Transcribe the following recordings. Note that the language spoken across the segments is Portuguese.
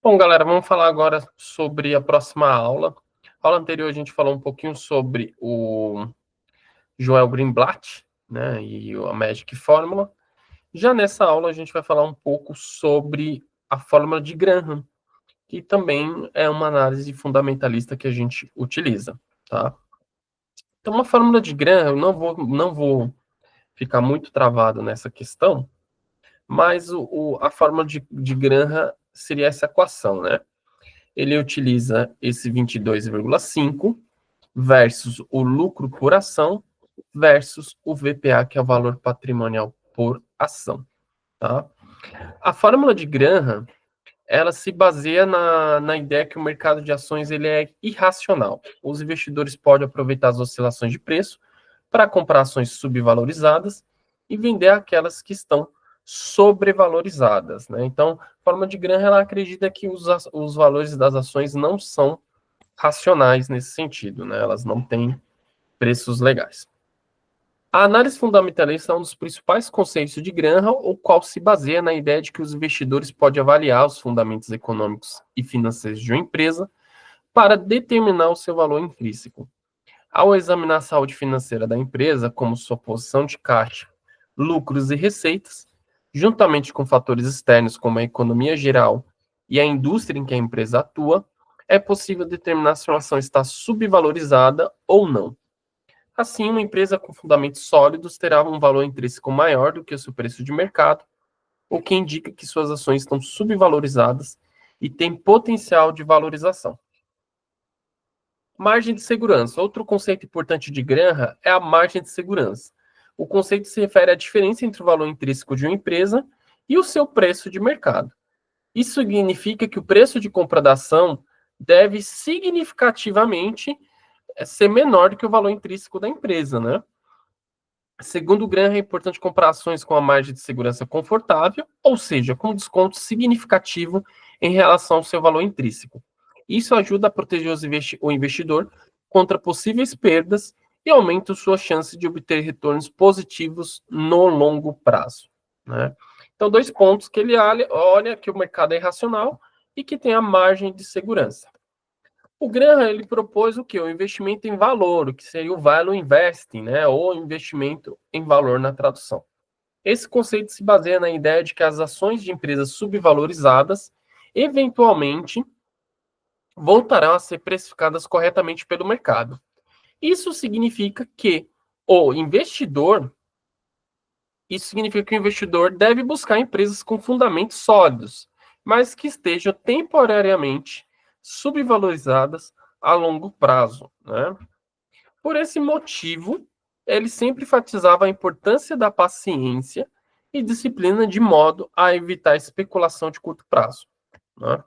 Bom, galera, vamos falar agora sobre a próxima aula. A aula anterior a gente falou um pouquinho sobre o Joel Greenblatt, né, e a Magic Fórmula. Já nessa aula a gente vai falar um pouco sobre a fórmula de Graham, que também é uma análise fundamentalista que a gente utiliza, tá? Então, uma fórmula de Graham, eu não vou ficar muito travado nessa questão, mas a fórmula de Graham seria essa equação, né? Ele utiliza esse 22,5 versus o lucro por ação versus o VPA, que é o valor patrimonial por ação, tá? A fórmula de Graham, ela se baseia na ideia que o mercado de ações ele é irracional. Os investidores podem aproveitar as oscilações de preço para comprar ações subvalorizadas e vender aquelas que estão sobrevalorizadas, né? Então, a forma de Graham ela acredita que os valores das ações não são racionais nesse sentido, né? Elas não têm preços legais. A análise fundamentalista é um dos principais conceitos de Graham, o qual se baseia na ideia de que os investidores podem avaliar os fundamentos econômicos e financeiros de uma empresa para determinar o seu valor intrínseco. Ao examinar a saúde financeira da empresa, como sua posição de caixa, lucros e receitas, juntamente com fatores externos como a economia geral e a indústria em que a empresa atua, é possível determinar se uma ação está subvalorizada ou não. Assim, uma empresa com fundamentos sólidos terá um valor intrínseco maior do que o seu preço de mercado, o que indica que suas ações estão subvalorizadas e têm potencial de valorização. Margem de segurança. Outro conceito importante de Graham é a margem de segurança. O conceito se refere à diferença entre o valor intrínseco de uma empresa e o seu preço de mercado. Isso significa que o preço de compra da ação deve significativamente ser menor do que o valor intrínseco da empresa, né? Segundo Graham, é importante comprar ações com a margem de segurança confortável, ou seja, com desconto significativo em relação ao seu valor intrínseco. Isso ajuda a proteger o investidor contra possíveis perdas e aumenta sua chance de obter retornos positivos no longo prazo, né? Então, 2 pontos que ele olha que o mercado é irracional e que tem a margem de segurança. O Graham, ele propôs o quê? O investimento em valor, o que seria o value investing, né? Ou investimento em valor na tradução. Esse conceito se baseia na ideia de que as ações de empresas subvalorizadas, eventualmente, voltarão a ser precificadas corretamente pelo mercado. Isso significa que o investidor deve buscar empresas com fundamentos sólidos, mas que estejam temporariamente subvalorizadas a longo prazo, né? Por esse motivo, ele sempre enfatizava a importância da paciência e disciplina de modo a evitar especulação de curto prazo, né?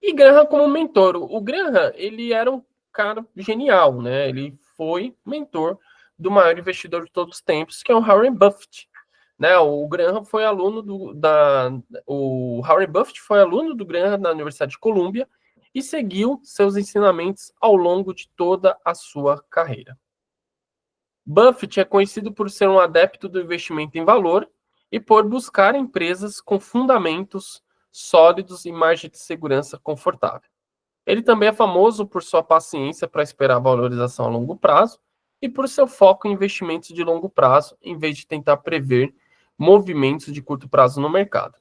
E Graham como mentor. O Graham, ele era um cara genial, né? Ele foi mentor do maior investidor de todos os tempos, que é o Warren Buffett, né? O Warren Buffett foi aluno do Graham na Universidade de Colômbia e seguiu seus ensinamentos ao longo de toda a sua carreira. Buffett é conhecido por ser um adepto do investimento em valor e por buscar empresas com fundamentos sólidos e margem de segurança confortável. Ele também é famoso por sua paciência para esperar a valorização a longo prazo e por seu foco em investimentos de longo prazo, em vez de tentar prever movimentos de curto prazo no mercado.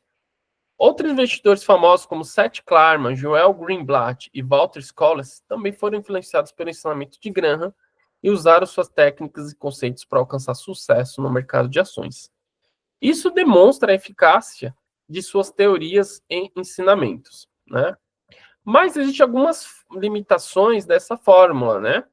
Outros investidores famosos como Seth Klarman, Joel Greenblatt e Walter Scholes também foram influenciados pelo ensinamento de Graham e usaram suas técnicas e conceitos para alcançar sucesso no mercado de ações. Isso demonstra a eficácia de suas teorias e ensinamentos, né? Mas existem algumas limitações dessa fórmula, né?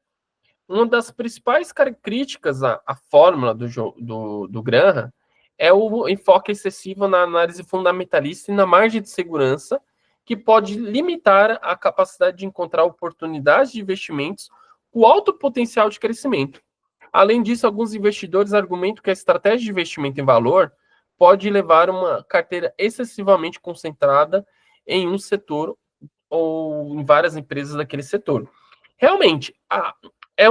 Uma das principais críticas à fórmula do Graham é o enfoque excessivo na análise fundamentalista e na margem de segurança, que pode limitar a capacidade de encontrar oportunidades de investimentos com alto potencial de crescimento. Além disso, alguns investidores argumentam que a estratégia de investimento em valor pode levar uma carteira excessivamente concentrada em um setor ou em várias empresas daquele setor. Realmente,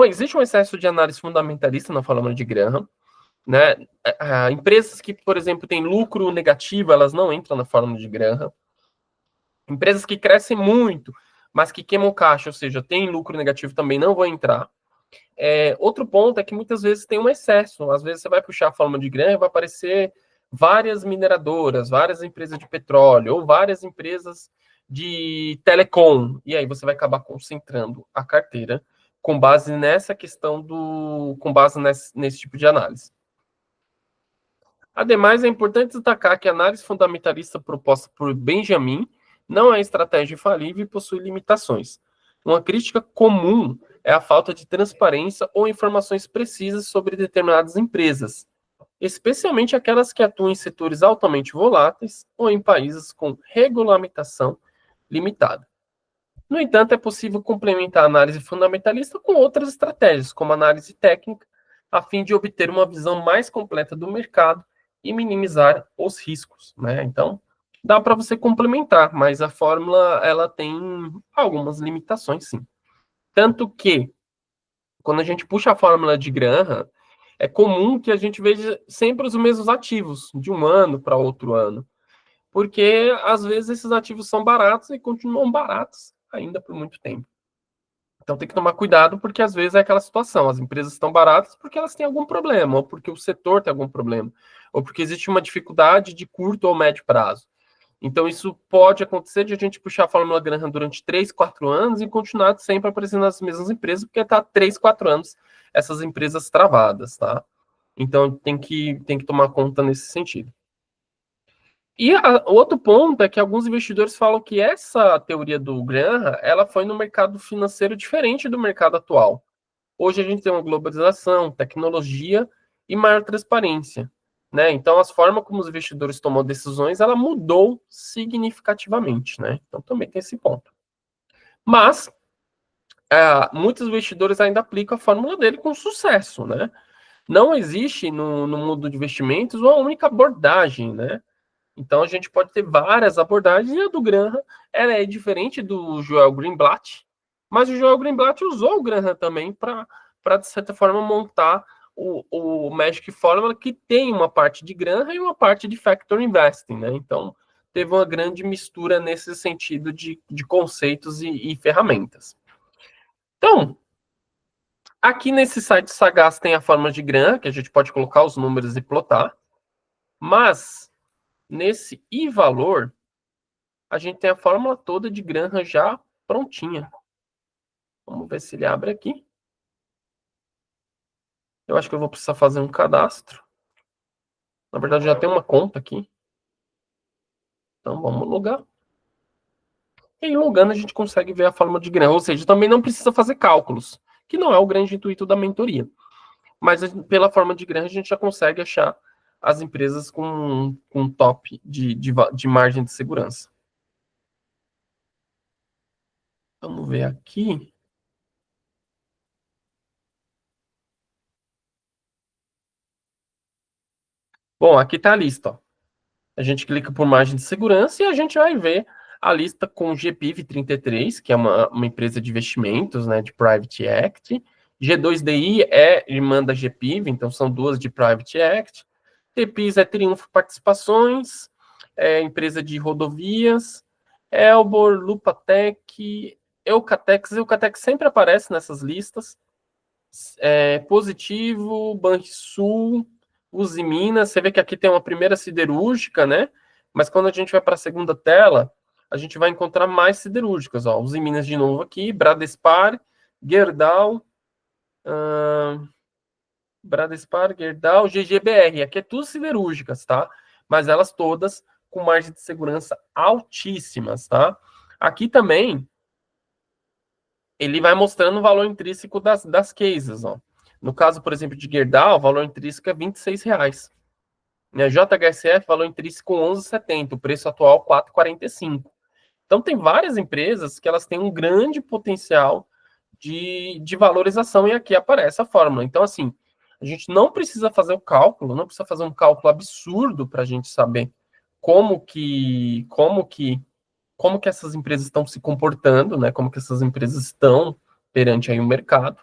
existe um excesso de análise fundamentalista na fórmula de Graham, né? Empresas que, por exemplo, têm lucro negativo, elas não entram na fórmula de Graham. Empresas que crescem muito, mas que queimam caixa, ou seja, tem lucro negativo também, não vão entrar. Outro ponto é que muitas vezes tem um excesso. Às vezes você vai puxar a fórmula de grã e vai aparecer várias mineradoras, várias empresas de petróleo, ou várias empresas de telecom. E aí você vai acabar concentrando a carteira com base nessa questão com base nesse tipo de análise. Ademais, é importante destacar que a análise fundamentalista proposta por Benjamin não é estratégia infalível e possui limitações. Uma crítica comum é a falta de transparência ou informações precisas sobre determinadas empresas, especialmente aquelas que atuam em setores altamente voláteis ou em países com regulamentação limitada. No entanto, é possível complementar a análise fundamentalista com outras estratégias, como análise técnica, a fim de obter uma visão mais completa do mercado e minimizar os riscos, né? Então, dá para você complementar, mas a fórmula ela tem algumas limitações, sim. Tanto que, quando a gente puxa a fórmula de Graham, é comum que a gente veja sempre os mesmos ativos, de um ano para outro ano, porque às vezes esses ativos são baratos e continuam baratos ainda por muito tempo. Então tem que tomar cuidado, porque às vezes é aquela situação, as empresas estão baratas porque elas têm algum problema, ou porque o setor tem algum problema, ou porque existe uma dificuldade de curto ou médio prazo. Então isso pode acontecer de a gente puxar a Fórmula Graham durante 3, 4 anos e continuar sempre aparecendo as mesmas empresas, porque está 3, 4 anos essas empresas travadas, tá? Então tem que tomar conta nesse sentido. E o outro ponto é que alguns investidores falam que essa teoria do Graham, ela foi no mercado financeiro diferente do mercado atual. Hoje a gente tem uma globalização, tecnologia e maior transparência, né? Então as formas como os investidores tomam decisões, ela mudou significativamente, né? Então também tem esse ponto. Mas muitos investidores ainda aplicam a fórmula dele com sucesso, né? Não existe no mundo de investimentos uma única abordagem, né? Então a gente pode ter várias abordagens, e a do Graham ela é diferente do Joel Greenblatt, mas o Joel Greenblatt usou o Graham também para de certa forma, montar o Magic Formula, que tem uma parte de Graham e uma parte de Factor Investing, né? Então teve uma grande mistura nesse sentido de conceitos e ferramentas. Então, aqui nesse site Sagaz tem a forma de Graham, que a gente pode colocar os números e plotar, mas nesse I-valor, a gente tem a fórmula toda de Graham já prontinha. Vamos ver se ele abre aqui. Eu acho que eu vou precisar fazer um cadastro. Na verdade, já tem uma conta aqui. Então, vamos logar. E aí, logando, a gente consegue ver a fórmula de Graham. Ou seja, também não precisa fazer cálculos, que não é o grande intuito da mentoria. Mas pela forma de Graham, a gente já consegue achar as empresas com top de margem de segurança. Vamos ver aqui. Bom, aqui está a lista. Ó. A gente clica por margem de segurança e a gente vai ver a lista com GPIV 33, que é uma empresa de investimentos, né, de Private Equity. G2DI é irmã da GPIV, então são duas de Private Equity. TPIS é Triunfo Participações, é empresa de rodovias. Elbor, Lupatec, Eucatex sempre aparece nessas listas. Positivo, Banrisul, Uzi Minas. Você vê que aqui tem uma primeira siderúrgica, né? Mas quando a gente vai para a segunda tela, a gente vai encontrar mais siderúrgicas. Ó. Uzi Minas de novo aqui, Bradespar, Gerdau, Gerdau, GGBR. Aqui é tudo siderúrgicas, tá? Mas elas todas com margem de segurança altíssimas, tá? Aqui também ele vai mostrando o valor intrínseco das cases, ó. No caso, por exemplo, de Gerdau, o valor intrínseco é R$26. Né? JHSF, valor intrínseco 11,70, o preço atual 4,45. Então tem várias empresas que elas têm um grande potencial de valorização, e aqui aparece a fórmula. Então, assim, a gente não precisa fazer o cálculo, não precisa fazer um cálculo absurdo para a gente saber como que essas empresas estão se comportando, né? Como que essas empresas estão perante aí o mercado.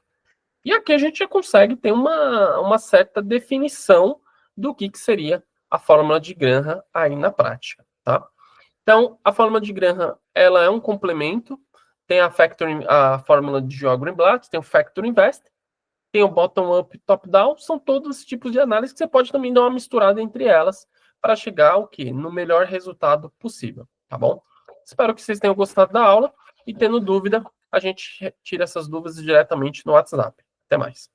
E aqui a gente já consegue ter uma certa definição do que seria a fórmula de Graham aí na prática, tá? Então, a fórmula de Graham, ela é um complemento. Tem a fórmula de João Greenblatt, tem o Factor Invest, tem o Bottom-up e Top-down. São todos os tipos de análise que você pode também dar uma misturada entre elas para chegar ao quê? No melhor resultado possível, tá bom? Espero que vocês tenham gostado da aula e, tendo dúvida, a gente tira essas dúvidas diretamente no WhatsApp. Até mais.